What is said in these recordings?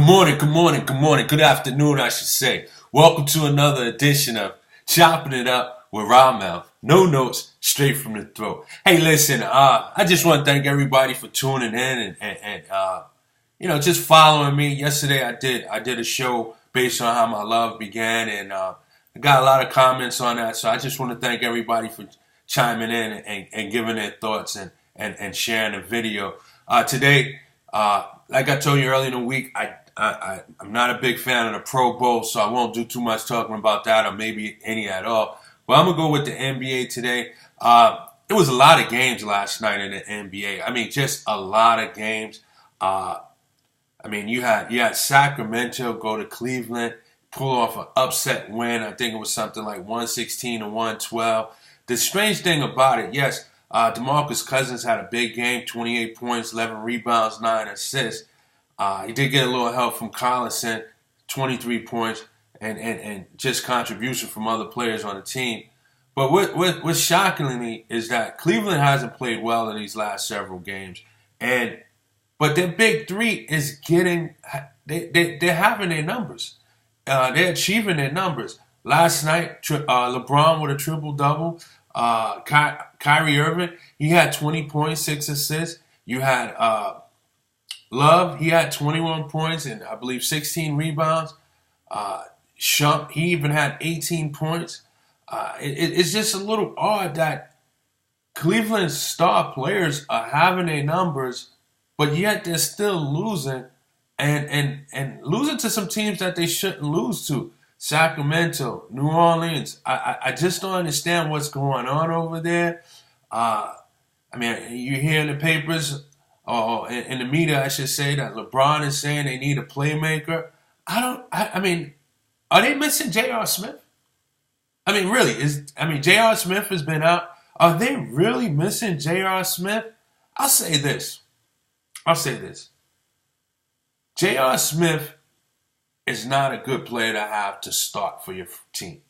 Good afternoon, I should say. Welcome to another edition of Chopping It Up with Ramel. No notes, straight from the throat. Hey, listen, I just want to thank everybody for tuning in and just following me. Yesterday, I did a show based on how my love began, and I got a lot of comments on that. So I just want to thank everybody for chiming in and giving their thoughts and sharing the video. Today, like I told you earlier in the week, I'm not a big fan of the Pro Bowl, so I won't do too much talking about that or maybe any at all. But I'm going to go with the NBA today. There was a lot of games last night in the NBA. I mean, just a lot of games. You had Sacramento go to Cleveland, pull off an upset win. I think it was something like 116 to 112. The strange thing about it, yes, DeMarcus Cousins had a big game, 28 points, 11 rebounds, 9 assists. He did get a little help from Collison, 23 points, and just contribution from other players on the team. But what's shockingly is that Cleveland hasn't played well in these last several games. But their big three is they're having their numbers. They're achieving their numbers. Last night, LeBron with a triple-double. Kyrie Irving, he had 20 points, 6 assists. You had Love, he had 21 points and I believe 16 rebounds. Shump, he even had 18 points. It's just a little odd that Cleveland's star players are having their numbers, but yet they're still losing and losing to some teams that they shouldn't lose to. Sacramento, New Orleans. I just don't understand what's going on over there. You hear in the papers, or in the media, I should say, that LeBron is saying they need a playmaker. Are they missing J.R. Smith? Really, J.R. Smith has been out. Are they really missing J.R. Smith? I'll say this. J.R. Smith is not a good player to have to start for your team.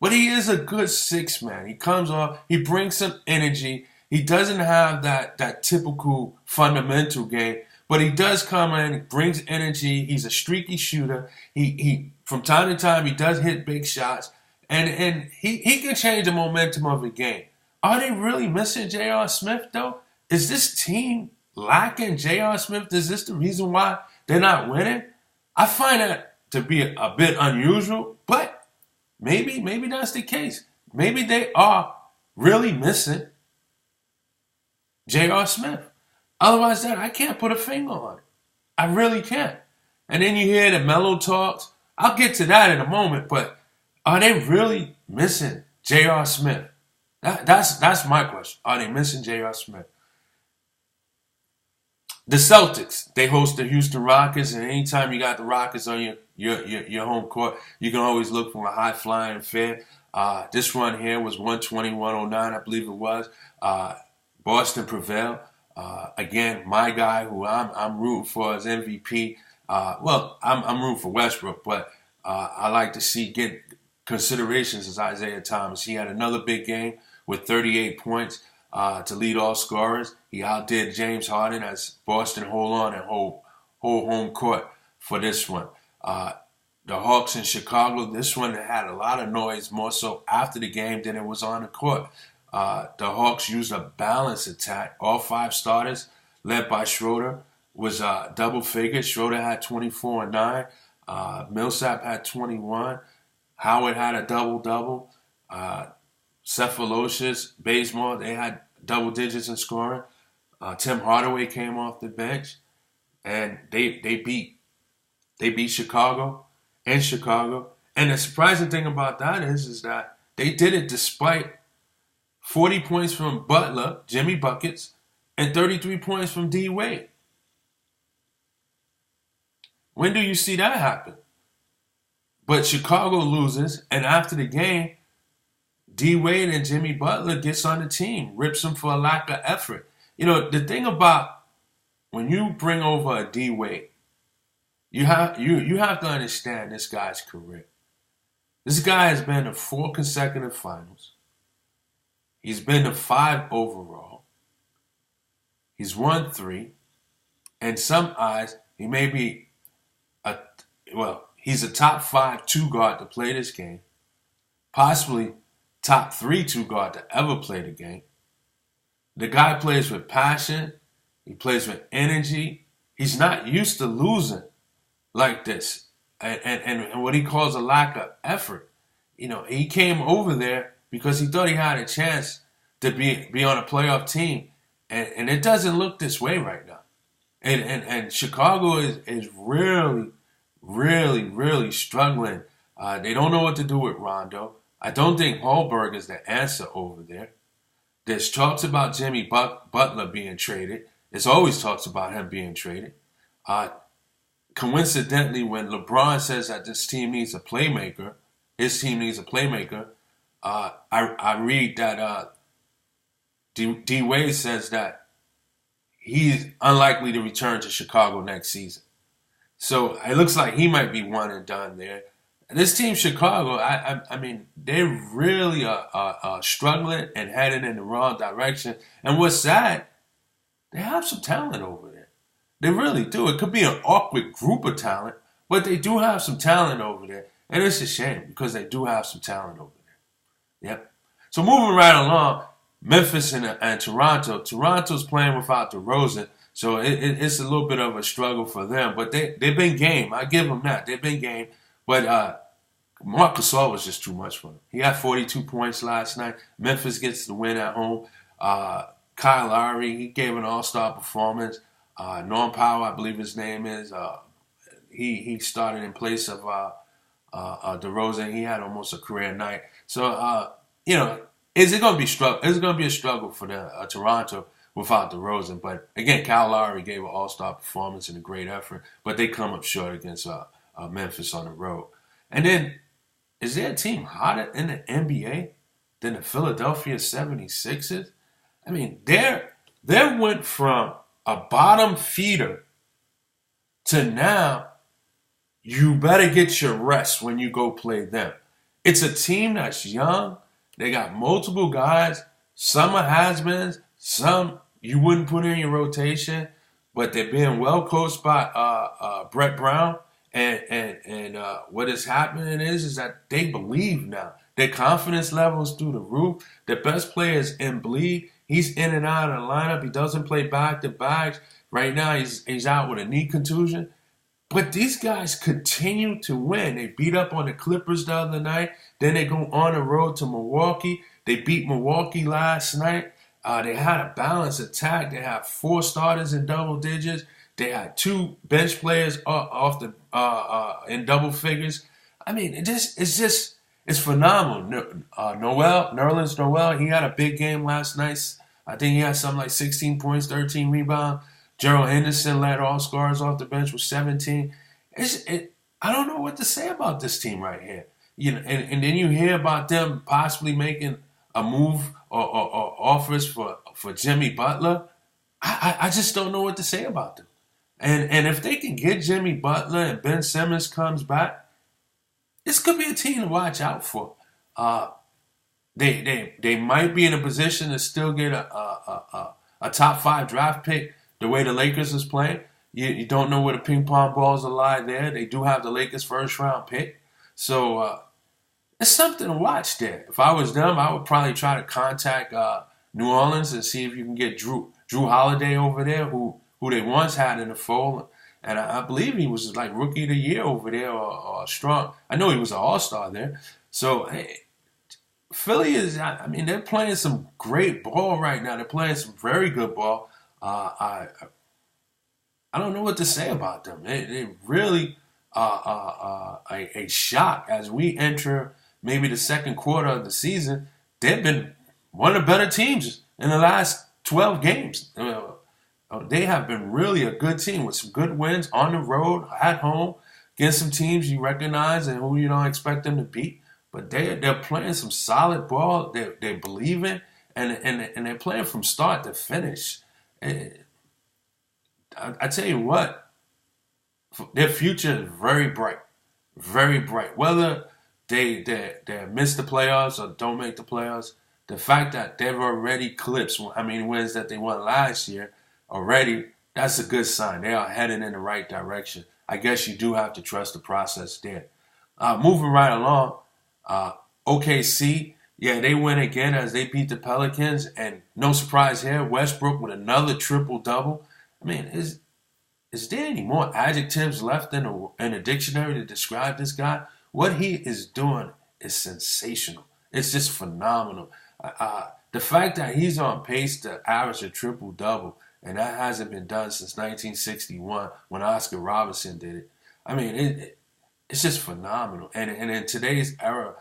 But he is a good six man. He comes off, he brings some energy. He doesn't have that typical fundamental game, but he does come in, he brings energy. He's a streaky shooter. He from time to time he does hit big shots, and he can change the momentum of a game. Are they really missing J.R. Smith though? Is this team lacking J.R. Smith? Is this the reason why they're not winning? I find that to be a bit unusual, but maybe that's the case. Maybe they are really missing J.R. Smith. Otherwise, I can't put a finger on it. I really can't. And then you hear the Melo talks. I'll get to that in a moment, but are they really missing J.R. Smith? That's my question. Are they missing J.R. Smith? The Celtics, they host the Houston Rockets, and anytime you got the Rockets on your home court, you can always look for a high-flying affair. This one here was 120-109, I believe it was. Boston prevailed. Again, my guy who I'm rooting for as MVP. I'm rooting for Westbrook, but I like to see get considerations as Isaiah Thomas. He had another big game with 38 points to lead all scorers. He outdid James Harden as Boston hold on and hold home court for this one. The Hawks in Chicago, this one had a lot of noise, more so after the game than it was on the court. The Hawks used a balanced attack. All 5 starters, led by Schroeder, was double figures. Schroeder had 24 and 9. Millsap had 21. Howard had a double-double. Cephalosius, Bazemore, they had double digits in scoring. Tim Hardaway came off the bench, and they beat Chicago in Chicago. And the surprising thing about that is that they did it despite 40 points from Butler, Jimmy Buckets, and 33 points from D. Wade. When do you see that happen? But Chicago loses, and after the game, D. Wade and Jimmy Butler gets on the team, rips them for a lack of effort. The thing about when you bring over a D. Wade, you have to understand this guy's career. This guy has been to 4 consecutive finals. He's been to 5 overall. He's won 3. In some eyes, he may be a he's a top 5 two guard to play this game, possibly top 3 two guard to ever play the game. The guy plays with passion. He plays with energy. He's not used to losing like this, and what he calls a lack of effort. He came over there because he thought he had a chance to be on a playoff team, and it doesn't look this way right now. And Chicago is really, really, really struggling. They don't know what to do with Rondo. I don't think Hallberg is the answer over there. There's talks about Jimmy Butler being traded. There's always talks about him being traded. Coincidentally, when LeBron says that this team needs a playmaker, his team needs a playmaker, I read that D Wade says that he's unlikely to return to Chicago next season. So it looks like he might be one and done there. And this team, Chicago, I mean, they really are struggling and heading in the wrong direction. And what's sad, they have some talent over there. They really do. It could be an awkward group of talent, but they do have some talent over there. And it's a shame because they do have some talent over there. Yep. So moving right along, Memphis and Toronto. Toronto's playing without DeRozan, so it's a little bit of a struggle for them. But they've been game. I give them that. They've been game. But Marc Gasol was just too much for him. He had 42 points last night. Memphis gets the win at home. Kyle Lowry, he gave an all-star performance. Norm Powell, I believe his name is, he started in place of DeRozan. He had almost a career night. So, is it going to be struggle? Is it going to be a struggle for the Toronto without DeRozan? But again, Kyle Lowry gave an all-star performance and a great effort, but they come up short against Memphis on the road. And then, is there a team hotter in the NBA than the Philadelphia 76ers? I mean, they went from a bottom feeder to now you better get your rest when you go play them. It's a team that's young. They got multiple guys. Some are has-beens. Some you wouldn't put in your rotation. But they're being well coached by Brett Brown. And what is happening is that they believe now. Their confidence level is through the roof. The best player is Embiid. He's in and out of the lineup. He doesn't play back-to-backs. Right now, he's out with a knee contusion. But these guys continue to win. They beat up on the Clippers the other night. Then they go on the road to Milwaukee. They beat Milwaukee last night. They had a balanced attack. They had 4 starters in double digits. They had 2 bench players off the in double figures. I mean, it's phenomenal. Nerlens Noel, he had a big game last night. I think he had something like 16 points, 13 rebounds. Gerald Henderson led all scorers off the bench with 17. I don't know what to say about this team right here. And then you hear about them possibly making a move or offers for Jimmy Butler. I just don't know what to say about them. And if they can get Jimmy Butler and Ben Simmons comes back, this could be a team to watch out for. They might be in a position to still get a top 5 draft pick the way the Lakers is playing. You don't know where the ping pong balls are lie there. They do have the Lakers' first round pick. So it's something to watch there. If I was them, I would probably try to contact New Orleans and see if you can get Drew Holiday over there, who they once had in the fold. And I believe he was like Rookie of the Year over there or strong. I know he was an all-star there. So Philly is, they're playing some great ball right now. They're playing some very good ball. I don't know what to say about them. They really a shock as we enter maybe the second quarter of the season. They've been one of the better teams in the last 12 games. They have been really a good team with some good wins on the road, at home, against some teams you recognize and who you don't expect them to beat. But they're playing some solid ball. They believe in, and they're playing from start to finish. I tell you what, their future is very bright, very bright. Whether they miss the playoffs or don't make the playoffs, the fact that they've already clipped wins that they won last year already, that's a good sign. They are heading in the right direction. I guess you do have to trust the process there. Moving right along, OKC, yeah, they win again as they beat the Pelicans, and no surprise here, Westbrook with another triple-double. I mean, is there any more adjectives left in a dictionary to describe this guy? What he is doing is sensational. It's just phenomenal. The fact that he's on pace to average a triple-double, and that hasn't been done since 1961 when Oscar Robertson did it. I mean, it's just phenomenal. And in today's era,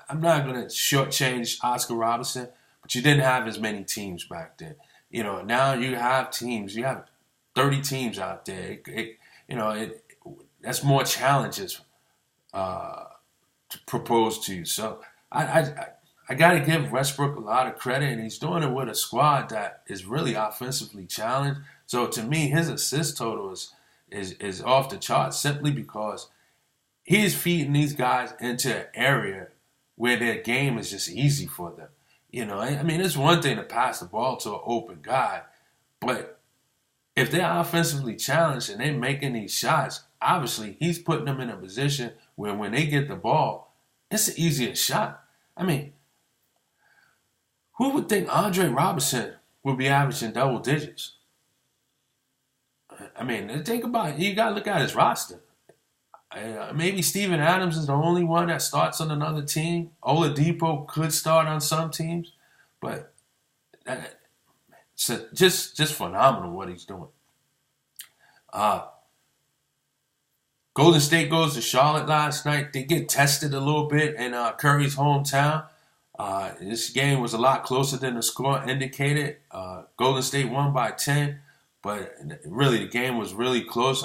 I'm not going to shortchange Oscar Robertson, but you didn't have as many teams back then. Now you have teams. You have 30 teams out there. That's more challenges to propose to you. So I got to give Westbrook a lot of credit, and he's doing it with a squad that is really offensively challenged. So to me, his assist total is off the charts simply because he's feeding these guys into an area where their game is just easy for them. I mean, it's one thing to pass the ball to an open guy, but if they're offensively challenged and they're making these shots, obviously he's putting them in a position where when they get the ball, it's an easier shot. I mean, who would think Andre Robertson would be averaging double digits? I mean, think about it. You got to look at his roster. Maybe Steven Adams is the only one that starts on another team. Oladipo could start on some teams, but it's just phenomenal what he's doing. Golden State goes to Charlotte last night. They get tested a little bit in Curry's hometown. This game was a lot closer than the score indicated. Golden State won by 10, but really the game was really close.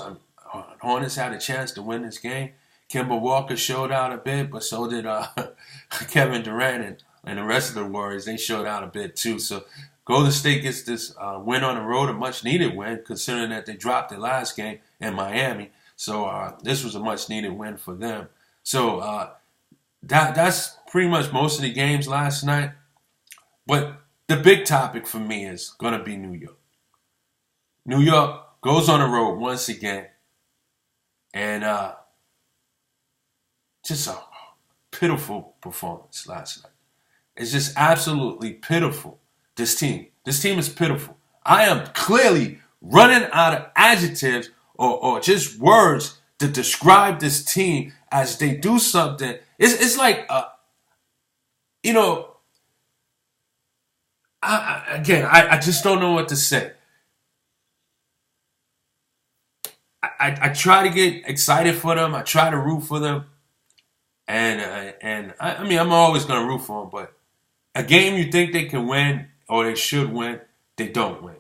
Hornets had a chance to win this game. Kemba Walker showed out a bit, but so did Kevin Durant and the rest of the Warriors. They showed out a bit too. So Golden State gets this win on the road, a much-needed win, considering that they dropped their last game in Miami. So this was a much-needed win for them. So that's pretty much most of the games last night. But the big topic for me is going to be New York. New York goes on the road once again. And just a pitiful performance last night. It's just absolutely pitiful, this team. This team is pitiful. I am clearly running out of adjectives or just words to describe this team as they do something. It's like, I just don't know what to say. I try to get excited for them. I try to root for them. And I mean, I'm always going to root for them. But a game you think they can win or they should win, they don't win.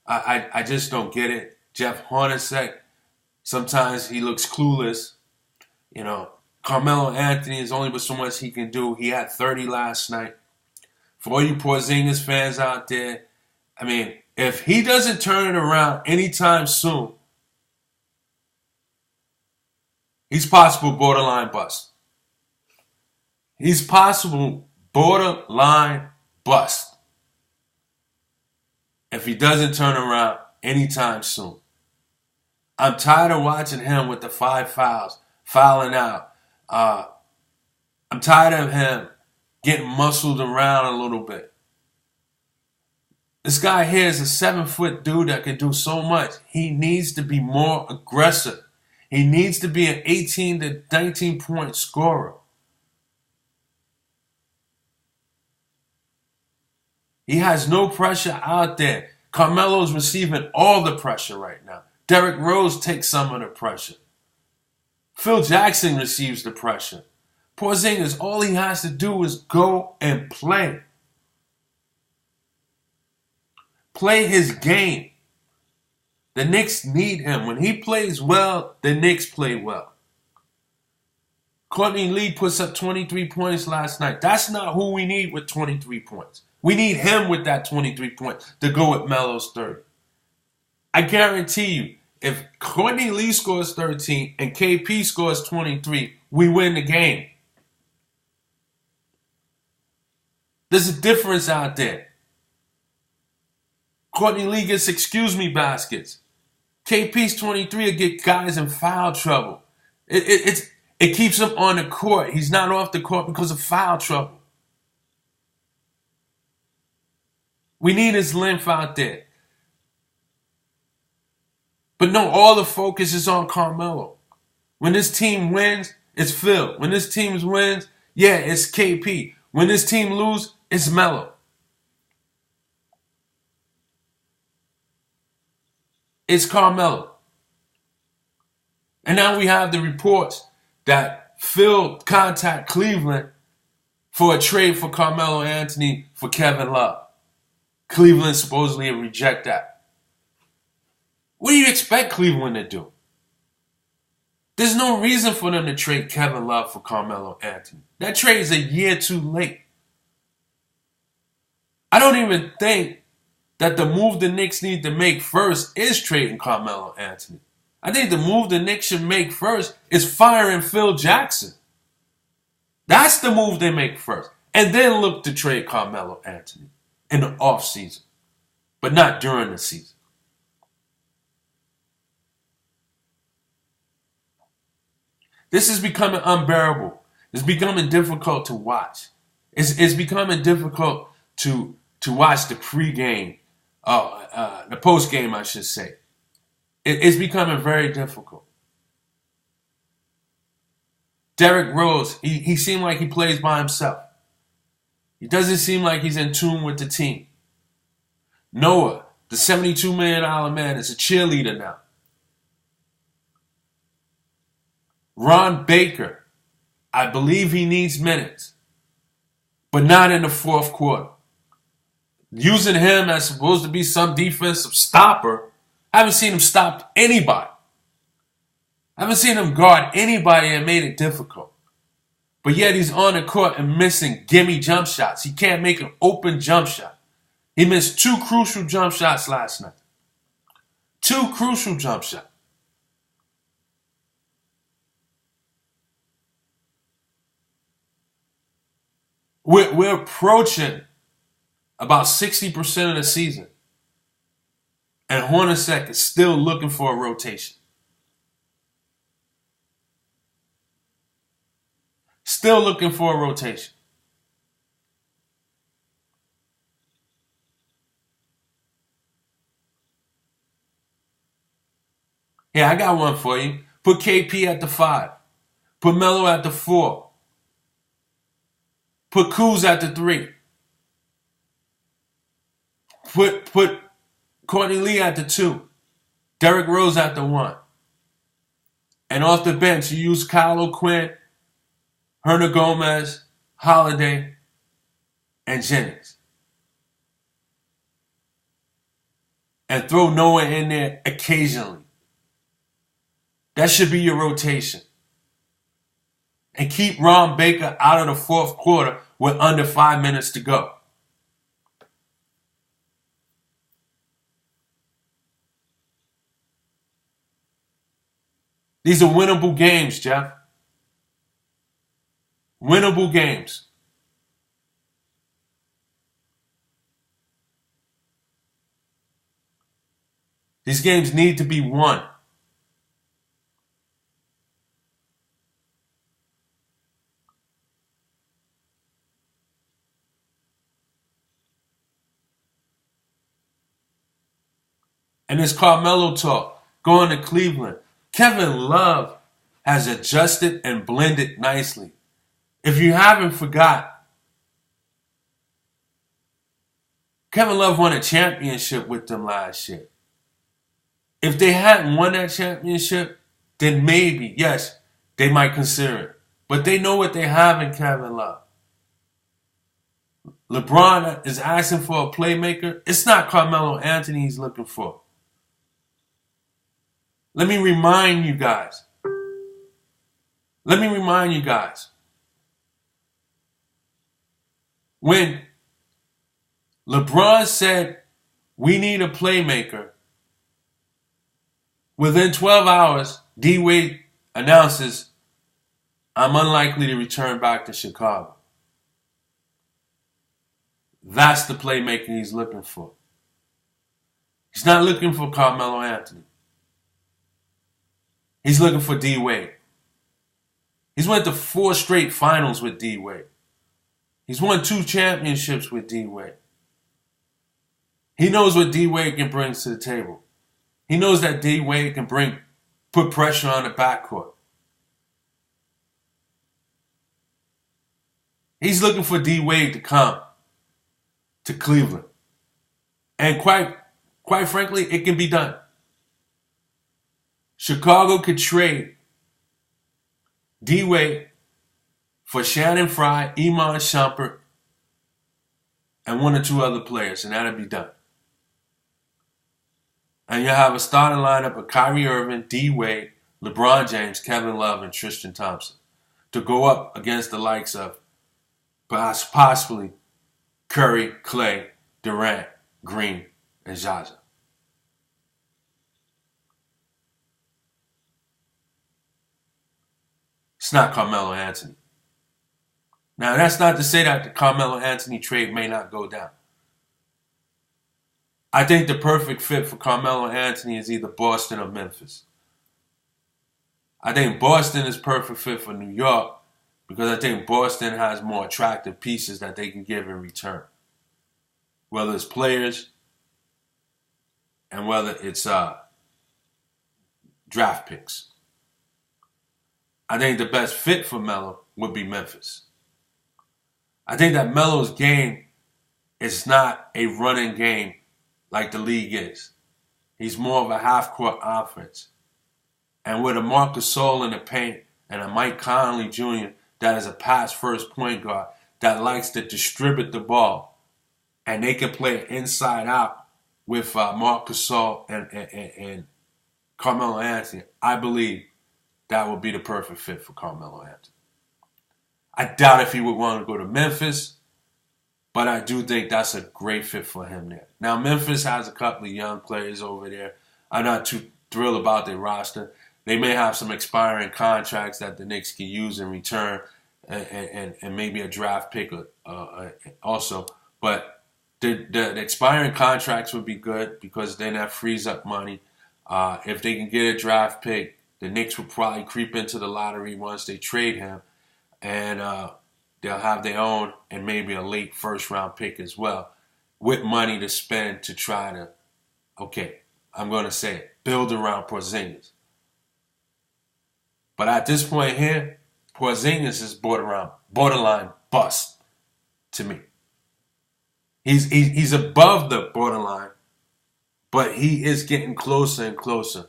I just don't get it. Jeff Hornacek, sometimes he looks clueless. Carmelo Anthony is only but so much he can do. He had 30 last night. For all you Porzingis fans out there, I mean, if he doesn't turn it around anytime soon, he's possible borderline bust. He's possible borderline bust if he doesn't turn around anytime soon. I'm tired of watching him with the 5 fouls, fouling out. I'm tired of him getting muscled around a little bit. This guy here is a 7-foot dude that can do so much. He needs to be more aggressive. He needs to be an 18 to 19 point scorer. He has no pressure out there. Carmelo's receiving all the pressure right now. Derrick Rose takes some of the pressure. Phil Jackson receives the pressure. Porzingis, all he has to do is go and play. Play his game. The Knicks need him. When he plays well, the Knicks play well. Courtney Lee puts up 23 points last night. That's not who we need with 23 points. We need him with that 23 points to go with Melo's 30. I guarantee you, if Courtney Lee scores 13 and KP scores 23, we win the game. There's a difference out there. Courtney Lee gets excuse me baskets. KP's 23 will get guys in foul trouble. It keeps him on the court. He's not off the court because of foul trouble. We need his length out there. But no, all the focus is on Carmelo. When this team wins, it's Phil. When this team wins, yeah, it's KP. When this team loses, it's Melo. It's Carmelo. And now we have the reports that Phil contacted Cleveland for a trade for Carmelo Anthony for Kevin Love. Cleveland supposedly will reject that. What do you expect Cleveland to do? There's no reason for them to trade Kevin Love for Carmelo Anthony. That trade is a year too late. I don't even think that the move the Knicks need to make first is trading Carmelo Anthony. I think the move the Knicks should make first is firing Phil Jackson. That's the move they make first. And then look to trade Carmelo Anthony in the offseason, but not during the season. This is becoming unbearable. It's becoming difficult to watch. It's becoming difficult to watch the pregame, the postgame, I should say. It's becoming very difficult. Derrick Rose, he seemed like he plays by himself. He doesn't seem like he's in tune with the team. Noah, the $72 million man, is a cheerleader now. Ron Baker, I believe he needs minutes, but not in the fourth quarter. Using him as supposed to be some defensive stopper, I haven't seen him stop anybody. I haven't seen him guard anybody and made it difficult. But yet he's on the court and missing gimme jump shots. He can't make an open jump shot. He missed 2 crucial jump shots last night. 2 crucial jump shots. We're approaching about 60% of the season. And Hornacek is still looking for a rotation. Still looking for a rotation. Yeah, I got one for you. Put KP at the 5. Put Melo at the 4. Put Kuz at the 3. Put Courtney Lee at the 2. Derrick Rose at the 1. And off the bench, you use Kyle O'Quinn, Hernan Gomez, Holiday, and Jennings. And throw Noah in there occasionally. That should be your rotation. And keep Ron Baker out of the fourth quarter with under 5 minutes to go. These are winnable games, Jeff. Winnable games. These games need to be won. And this Carmelo talk, going to Cleveland. Kevin Love has adjusted and blended nicely. If you haven't forgot, Kevin Love won a championship with them last year. If they hadn't won that championship, then maybe, yes, they might consider it. But they know what they have in Kevin Love. LeBron is asking for a playmaker. It's not Carmelo Anthony he's looking for. Let me remind you guys. When LeBron said, we need a playmaker, within 12 hours, D-Wade announces, I'm unlikely to return back to Chicago. That's the playmaker he's looking for. He's not looking for Carmelo Anthony. He's looking for D Wade. He's went to 4 straight finals with D Wade. He's won 2 championships with D Wade. He knows what D Wade can bring to the table. He knows that D Wade can put pressure on the backcourt. He's looking for D Wade to come to Cleveland. And quite frankly, it can be done. Chicago could trade D Wade for Shannon Fry, Iman Shumpert, and 1 or 2 other players, and that'll be done. And you have a starting lineup of Kyrie Irving, D Wade, LeBron James, Kevin Love, and Tristan Thompson to go up against the likes of possibly Curry, Clay, Durant, Green, and Zaza. It's not Carmelo Anthony. Now, that's not to say that the Carmelo Anthony trade may not go down. I think the perfect fit for Carmelo Anthony is either Boston or Memphis. I think Boston is perfect fit for New York because I think Boston has more attractive pieces that they can give in return. Whether it's players and whether it's draft picks. I think the best fit for Melo would be Memphis. I think that Melo's game is not a running game like the league is. He's more of a half-court offense. And with a Marcus Gasol in the paint and a Mike Conley Jr. that is a pass-first point guard that likes to distribute the ball, and they can play inside out with Marcus Gasol and Carmelo Anthony, I believe that would be the perfect fit for Carmelo Anthony. I doubt if he would want to go to Memphis, but I do think that's a great fit for him there. Now, Memphis has a couple of young players over there. I'm not too thrilled about their roster. They may have some expiring contracts that the Knicks can use in return and maybe a draft pick also. But the expiring contracts would be good because then that frees up money. If they can get a draft pick, the Knicks will probably creep into the lottery once they trade him. And they'll have their own and maybe a late first-round pick as well with money to spend to try to, I'm going to say it, build around Porzingis. But at this point here, Porzingis is borderline bust to me. He's above the borderline, but he is getting closer and closer.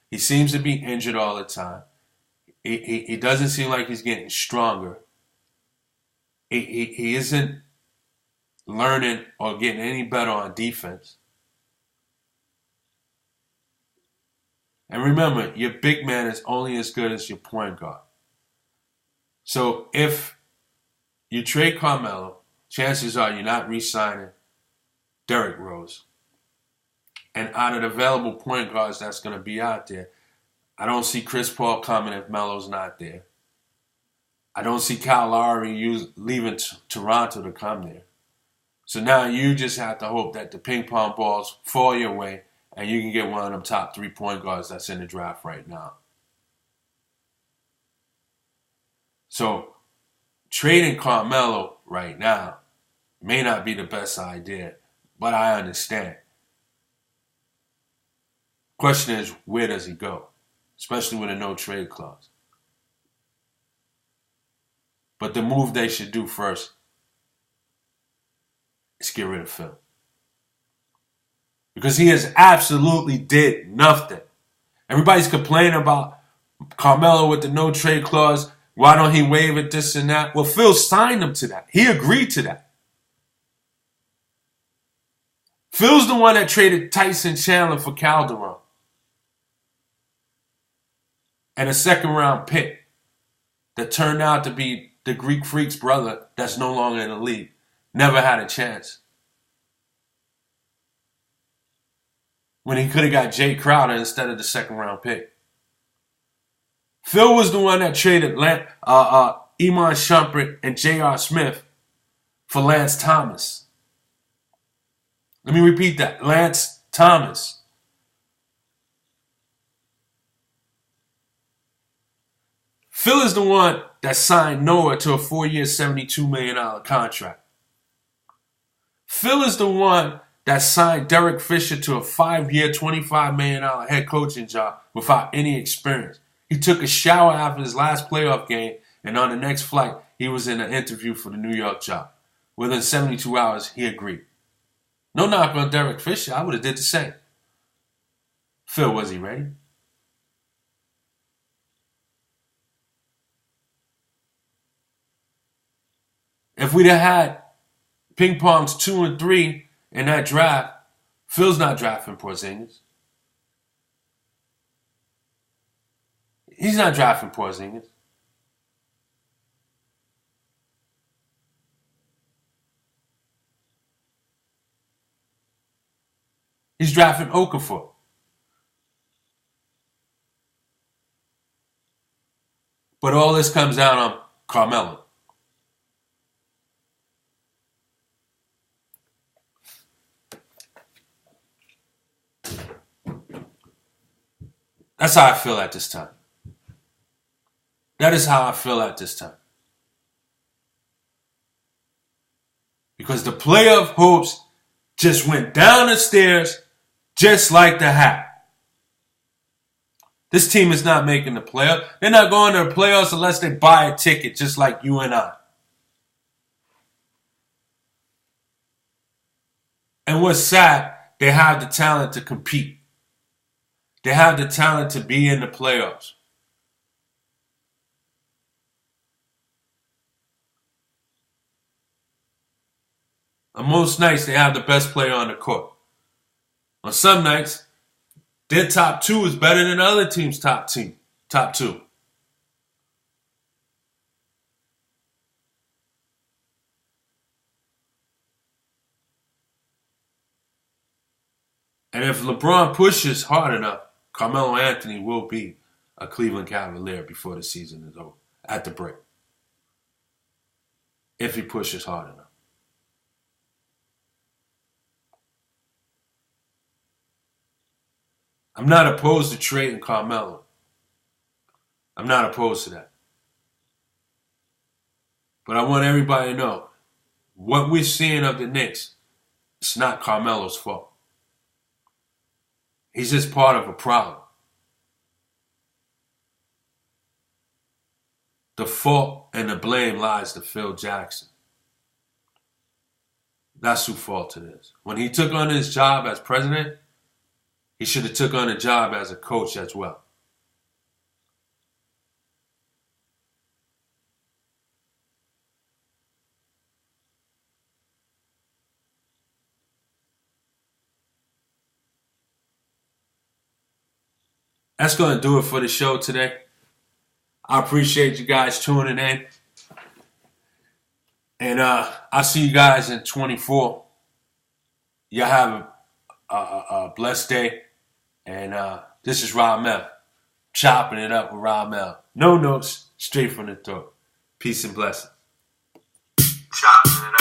He seems to be injured all the time. He doesn't seem like he's getting stronger. He isn't learning or getting any better on defense. And remember, your big man is only as good as your point guard. So if you trade Carmelo, chances are you're not re-signing Derrick Rose. And out of the available point guards that's going to be out there, I don't see Chris Paul coming if Melo's not there. I don't see Kyle Lowry leaving Toronto to come there. So now you just have to hope that the ping pong balls fall your way and you can get one of them top 3 point guards that's in the draft right now. So trading Carmelo right now may not be the best idea, but I understand. Question is, where does he go? Especially with a no-trade clause. But the move they should do first is get rid of Phil. Because he has absolutely did nothing. Everybody's complaining about Carmelo with the no-trade clause. Why don't he waive it, this and that? Well, Phil signed him to that. He agreed to that. Phil's the one that traded Tyson Chandler for Calderon. And a second-round pick that turned out to be the Greek Freak's brother that's no longer in the league. Never had a chance. When he could have got Jay Crowder instead of the second-round pick. Phil was the one that traded Iman Shumpert and J.R. Smith for Lance Thomas. Let me repeat that. Lance Thomas. Phil is the one that signed Noah to a 4-year, $72 million contract. Phil is the one that signed Derek Fisher to a 5-year, $25 million head coaching job without any experience. He took a shower after his last playoff game, and on the next flight, he was in an interview for the New York job. Within 72 hours, he agreed. No knock on Derek Fisher. I would have did the same. Phil, was he ready? If we'd have had ping pongs 2 and 3 in that draft, Phil's not drafting Porzingis. He's not drafting Porzingis. He's drafting Okafor. But all this comes down on Carmelo. That's how I feel at this time. That is how I feel at this time. Because the playoff hopes just went down the stairs just like the hat. This team is not making the playoffs. They're not going to the playoffs unless they buy a ticket just like you and I. And what's sad, they have the talent to compete. They have the talent to be in the playoffs. On most nights, they have the best player on the court. On some nights, their top 2 is better than the other team's top 2. And if LeBron pushes hard enough, Carmelo Anthony will be a Cleveland Cavalier before the season is over, at the break. If he pushes hard enough. I'm not opposed to trading Carmelo. I'm not opposed to that. But I want everybody to know, what we're seeing of the Knicks, it's not Carmelo's fault. He's just part of a problem. The fault and the blame lies to Phil Jackson. That's whose fault it is. When he took on his job as president, he should have took on a job as a coach as well. That's going to do it for the show today. I appreciate you guys tuning in. And I'll see you guys in 24. Y'all have a blessed day. And this is Ramel. Chopping it up with Ramel. No notes, straight from the throat. Peace and blessings. Chopping it up.